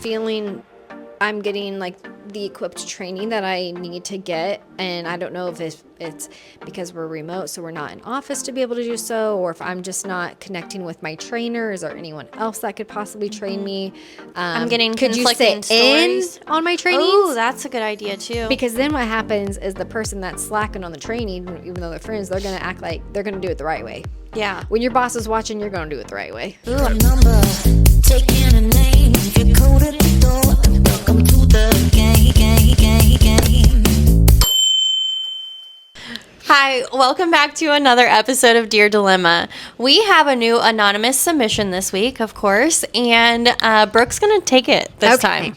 feeling I'm getting like the equipped training that I need to get, and I don't know if it's because we're remote, so we're not in office to be able to do so, or if I'm just not connecting with my trainers or anyone else that could possibly train me. I'm getting could you conflicting sit in stories on my trainings? Oh, that's a good idea too. Because then what happens is the person that's slacking on the training, even though they're friends, they're gonna act like they're gonna do it the right way. Yeah. When your boss is watching, you're gonna do it the right way. Ooh. Number, taking a name, if you're cold at the door, welcome to the game. Hi, welcome back to another episode of Dear Dilemma. We have a new anonymous submission this week, of course, and Brooke's going to take it this time.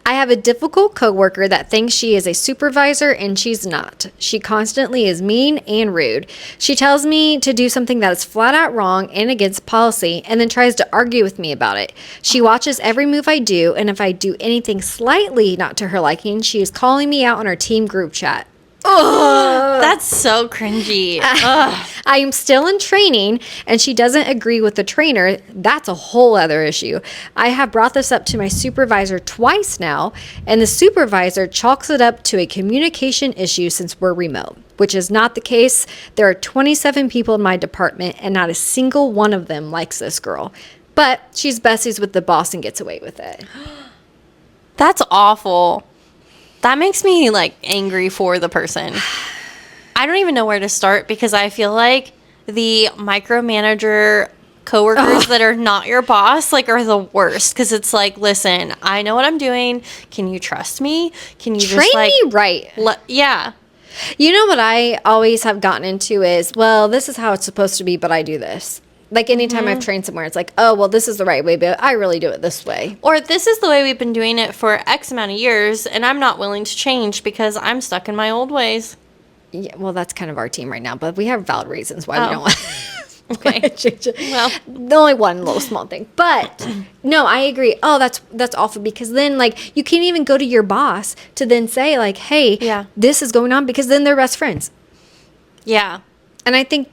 I have a difficult coworker that thinks she is a supervisor and she's not. She constantly is mean and rude. She tells me to do something that is flat out wrong and against policy and then tries to argue with me about it. She watches every move I do, and if I do anything slightly not to her liking, she is calling me out on our team group chat. Oh, that's so cringy. I am still in training and she doesn't agree with the trainer. That's a whole other issue. I have brought this up to my supervisor twice now, and the supervisor chalks it up to a communication issue since we're remote, which is not the case. There are 27 people in my department and not a single one of them likes this girl. But she's besties with the boss and gets away with it. That's awful. That makes me like angry for the person. I don't even know where to start because I feel like the micromanager coworkers that are not your boss like are the worst, because it's like, listen, I know what I'm doing. Can you trust me? Can you Train just like me right? Yeah. You know what I always have gotten into is, well, this is how it's supposed to be, but I do this. Like anytime I've trained somewhere, it's like, oh, well, this is the right way, but I really do it this way. Or this is the way we've been doing it for X amount of years, and I'm not willing to change because I'm stuck in my old ways. Yeah, well, that's kind of our team right now, but we have valid reasons why we don't want Okay. to change it. Well, the only one little small thing. But no, I agree. Oh, that's awful, because then like you can't even go to your boss to then say like, hey, this is going on, because then they're best friends. Yeah. And I think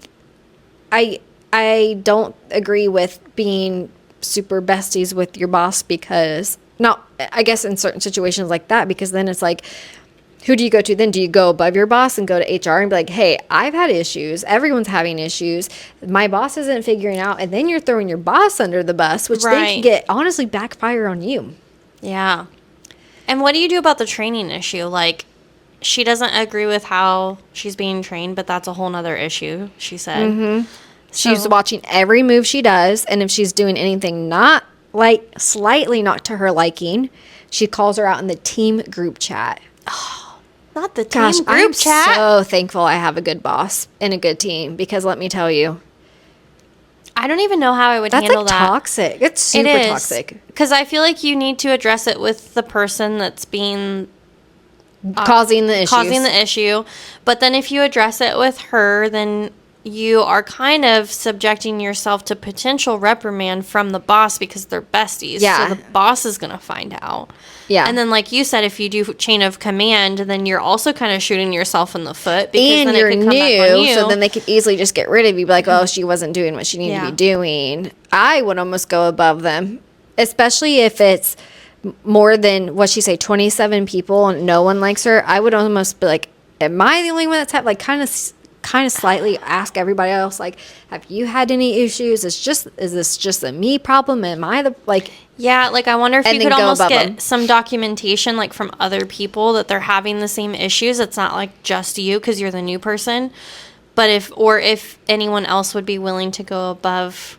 I don't agree with being super besties with your boss, because I guess in certain situations like that, because then it's like, who do you go to then? Do you go above your boss and go to HR and be like, hey, I've had issues. Everyone's having issues. My boss isn't figuring out. And then you're throwing your boss under the bus, which then can get honestly backfire on you. Yeah. And what do you do about the training issue? Like, she doesn't agree with how she's being trained, but that's a whole nother issue, she said. Mm-hmm. She's watching every move she does, and if she's doing anything not like slightly not to her liking, she calls her out in the team group chat. Oh, not the team group chat. I'm so thankful I have a good boss and a good team, because let me tell you, I don't even know how I would handle that. That's toxic. It's super toxic. Because I feel like you need to address it with the person that's being causing the issue. But then if you address it with her, then you are kind of subjecting yourself to potential reprimand from the boss, because they're besties. Yeah. So the boss is going to find out. Yeah. And then, like you said, if you do chain of command, then you're also kind of shooting yourself in the foot, because and then you're it could come new, back on you. So then they could easily just get rid of you. Be like, oh, she wasn't doing what she needed to be doing. I would almost go above them, especially if it's more than, what she say, 27 people and no one likes her. I would almost be like, am I the only one that's like kind of slightly ask everybody else, like, have you had any issues? Is this just a me problem? Am I the, like... Yeah, like, I wonder if you could almost get some documentation, like, from other people that they're having the same issues. It's not, like, just you, because you're the new person. But if anyone else would be willing to go above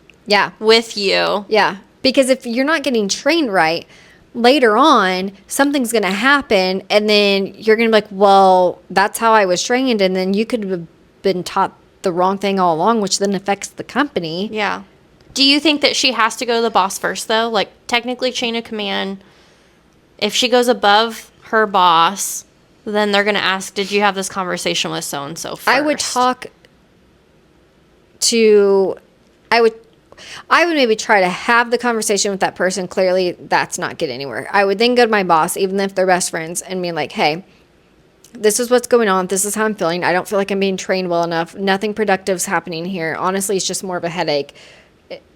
with you. Yeah, because if you're not getting trained right, later on, something's going to happen, and then you're going to be like, well, that's how I was trained, and then you could have been taught the wrong thing all along, which then affects the company. Yeah. Do you think that she has to go to the boss first, though? Like, technically, chain of command, if she goes above her boss, then they're going to ask, did you have this conversation with so-and-so first? I would maybe try to have the conversation with that person. Clearly, that's not getting anywhere. I would then go to my boss, even if they're best friends, and be like, hey, this is what's going on. This is how I'm feeling. I don't feel like I'm being trained well enough. Nothing productive's happening here. Honestly, it's just more of a headache.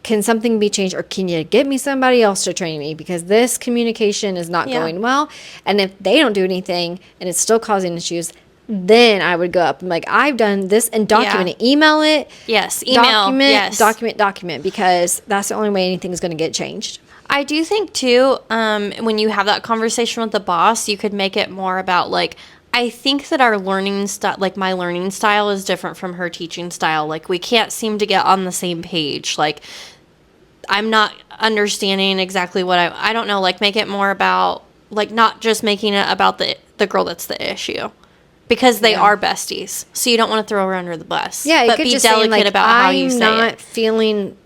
can something be changed, or can you get me somebody else to train me, because this communication is not going well. And if they don't do anything and it's still causing issues, then I would go up and like, I've done this, and document it, email it. Yes, email. Document, because that's the only way anything's going to get changed. I do think too, when you have that conversation with the boss, you could make it more about like, I think that our learning style, like my learning style is different from her teaching style. Like we can't seem to get on the same page. Like I'm not understanding exactly what I don't know, like make it more about, like not just making it about the girl that's the issue. Because they are besties. So you don't want to throw her under the bus. Yeah, you but could be just delicate say, like, about how you say I'm not it. feeling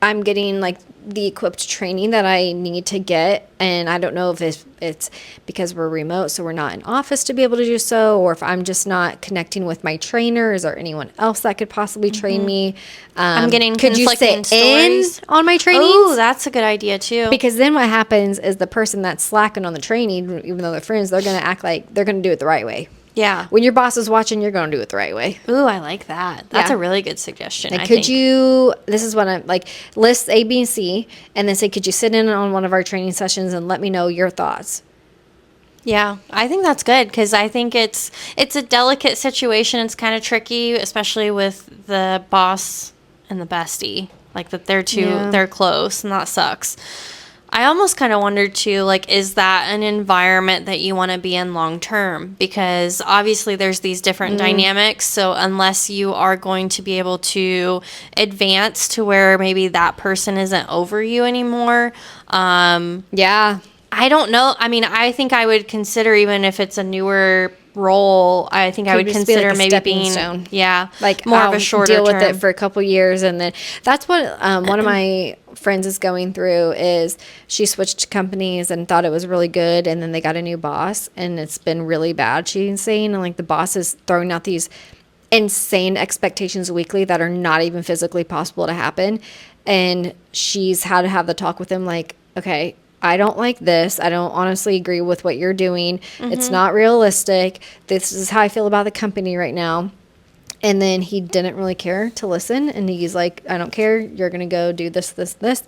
I'm getting like the equipped training that I need to get, and I don't know if it's because we're remote, so we're not in office to be able to do so, or if I'm just not connecting with my trainers or anyone else that could possibly train me. I'm getting could you conflicting sit in stories on my trainings? Oh, that's a good idea too. Because then what happens is the person that's slacking on the training, even though they're friends, they're going to act like they're going to do it the right way. Yeah. When your boss is watching, you're going to do it the right way. Ooh, I like that. That's Yeah. a really good suggestion. Like, I could think. you, this is what I'm like, list A, B, and C, and then say, could you sit in on one of our training sessions and let me know your thoughts? Yeah, I think that's good because I think it's a delicate situation. It's kind of tricky, especially with the boss and the bestie. Like that they're close, and that sucks. I almost kind of wondered too, like, is that an environment that you want to be in long term? Because obviously there's these different dynamics. So unless you are going to be able to advance to where maybe that person isn't over you anymore, Yeah. I don't know. I mean, I think I would consider, even if it's a newer role, I think I would just be like consider a maybe stepping being, stone. like more of a shorter deal with term. it for a couple years, and then that's what one of my friends is going through. Is she switched companies and thought it was really good, and then they got a new boss, and it's been really bad. She's saying, and like the boss is throwing out these insane expectations weekly that are not even physically possible to happen, and she's had to have the talk with him, like, okay, I don't like this. I don't honestly agree with what you're doing. It's not realistic. This is how I feel about the company right now. And then he didn't really care to listen. And he's like, I don't care. You're going to go do this, this, this.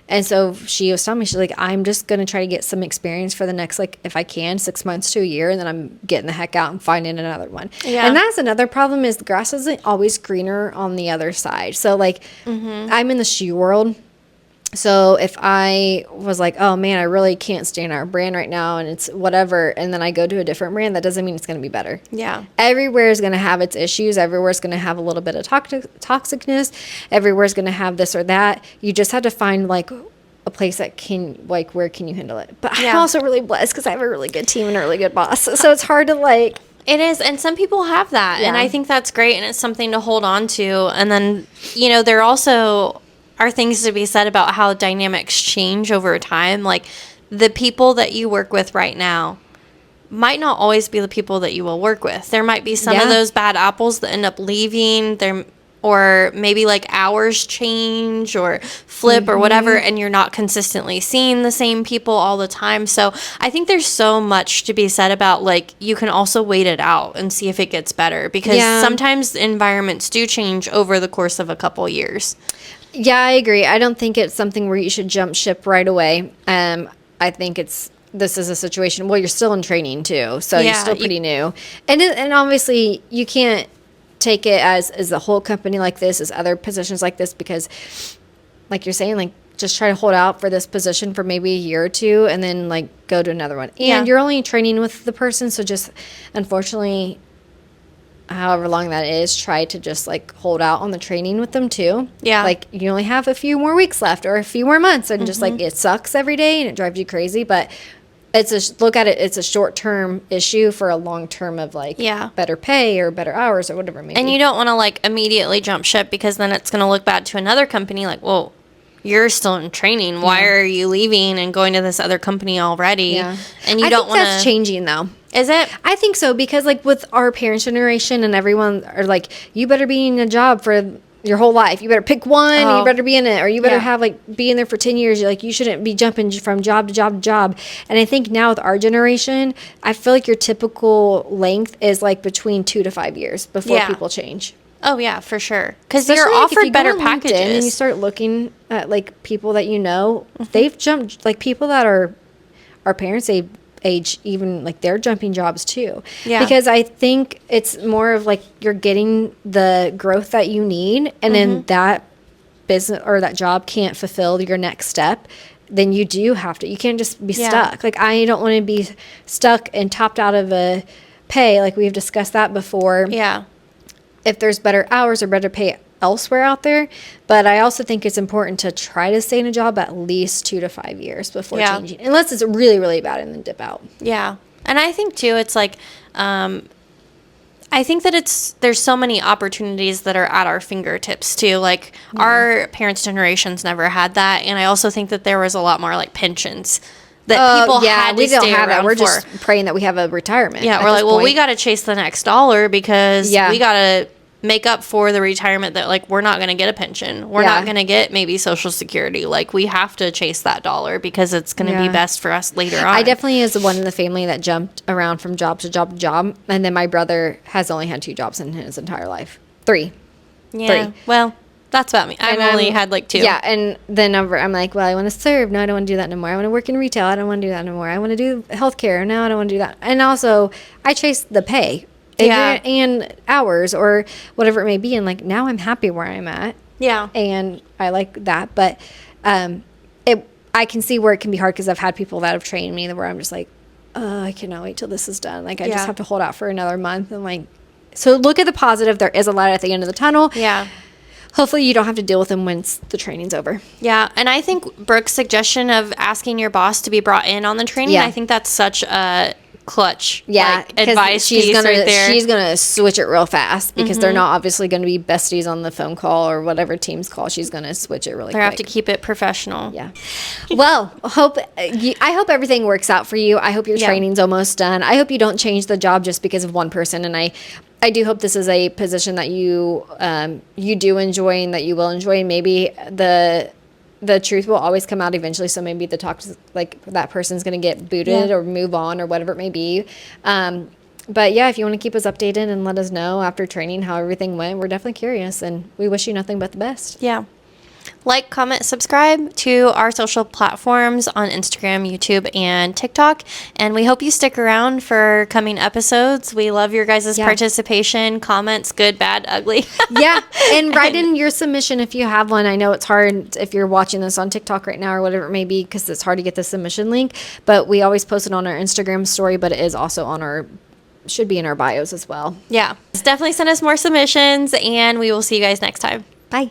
And so she was telling me, she's like, I'm just going to try to get some experience for the next, like, if I can, 6 months to a year. And then I'm getting the heck out and finding another one. Yeah. And that's another problem, is the grass isn't always greener on the other side. So like I'm in the shoe world. So if I was like, oh man, I really can't stand our brand right now, and it's whatever, and then I go to a different brand, that doesn't mean it's going to be better. Yeah. Everywhere is going to have its issues. Everywhere is going to have a little bit of toxicness. Everywhere is going to have this or that. You just have to find like a place that can, like, where can you handle it? But I'm also really blessed because I have a really good team and a really good boss. So it's hard to like. It is, and some people have that, and I think that's great, and it's something to hold on to. And then, you know, there also are things to be said about how dynamics change over time. Like, the people that you work with right now might not always be the people that you will work with. There might be some of those bad apples that end up leaving there, or maybe like hours change or flip or whatever, and you're not consistently seeing the same people all the time. So I think there's so much to be said about, like, you can also wait it out and see if it gets better, because sometimes environments do change over the course of a couple years. Yeah, I agree. I don't think it's something where you should jump ship right away. I think this is a situation. Well, you're still in training too, so you're still pretty new, and obviously you can't take it as a whole company like this, as other positions like this, because, like you're saying, like, just try to hold out for this position for maybe a year or two, and then like go to another one. And you're only training with the person, so just unfortunately, however long that is, try to just like hold out on the training with them too. Yeah. Like, you only have a few more weeks left or a few more months, and just like, it sucks every day and it drives you crazy, but look at it, it's a short-term issue for a long-term of like better pay or better hours or whatever it may be. And you don't want to like immediately jump ship, because then it's going to look bad to another company, like, whoa, you're still in training. Why are you leaving and going to this other company already? Yeah. And you don't want to. That's changing though. Is it? I think so, because like with our parents' generation and everyone are like, you better be in a job for your whole life. You better pick one. And you better be in it, or you better have like be in there for 10 years. You're like, you shouldn't be jumping from job to job to job. And I think now with our generation, I feel like your typical length is like between 2 to 5 years before people change. Oh yeah, for sure. Because you're Especially, like, if you offered go better on LinkedIn packages. and you start looking at like people that you know, they've jumped, like people that are our parents' age, even like they're jumping jobs too. Yeah. Because I think it's more of like you're getting the growth that you need, and then that business or that job can't fulfill your next step. Then you do have to. You can't just be Yeah. stuck. Like I don't want to be stuck and topped out of a pay. Like we've discussed that before. Yeah. If there's better hours or better pay elsewhere out there. But I also think it's important to try to stay in a job at least 2 to 5 years before Yeah. changing, unless it's really, really bad and then dip out. Yeah. And I think too, it's like, I think that there's so many opportunities that are at our fingertips too. Like our parents' generations never had that. And I also think that there was a lot more like pensions that people had to we don't stay have that. around We're for. just praying that we have a retirement. Yeah, at we're this like, well, we point. got to chase the next dollar because Yeah. we got to make up for the retirement that, like, we're not going to get a pension. We're Yeah. not going to get maybe Social Security. Like, we have to chase that dollar because it's going to be Yeah. best for us later on. I definitely is the one in the family that jumped around from job to job to job. And then my brother has only had 2 jobs in his entire life. 3. Yeah. 3. Well, that's about me. I've And only I'm- had like 2. Yeah, and then I'm like, well, I want to serve. No, I don't want to do that no more. I want to work in retail. I don't want to do that no more. I want to do healthcare. No, I don't want to do that. And also, I chase the pay. Yeah. And hours or whatever it may be. And like now I'm happy where I'm at. Yeah. And I like that. But I can see where it can be hard because I've had people that have trained me where I'm just like, oh, I cannot wait till this is done. Like I Yeah. just have to hold out for another month. And like, so look at the positive. There is a light at the end of the tunnel. Yeah. Hopefully you don't have to deal with them once the training's over. Yeah. And I think Brooke's suggestion of asking your boss to be brought in on the training, Yeah. I think that's such a clutch Yeah, like, advice piece right there. she's gonna switch it real fast because they're not obviously gonna be besties on the phone call or whatever Teams call. She's gonna switch it really They quick. have to keep it professional. Yeah. Well, I hope everything works out for you. I hope your Yeah. training's almost done. I hope you don't change the job just because of one person. And I do hope this is a position that you do enjoy and that you will enjoy. And maybe the truth will always come out eventually. So maybe the talk, like that person's going to get booted or move on or whatever it may be. But yeah, if you want to keep us updated and let us know after training how everything went, we're definitely curious and we wish you nothing but the best. Yeah. Like, comment, subscribe to our social platforms on Instagram, YouTube, and TikTok. And we hope you stick around for coming episodes. We love your guys' participation, comments, good, bad, ugly. Yeah, and write in your submission if you have one. I know it's hard if you're watching this on TikTok right now or whatever it may be because it's hard to get the submission link. But we always post it on our Instagram story, but it is also on should be in our bios as well. Yeah. Definitely send us more submissions, and we will see you guys next time. Bye.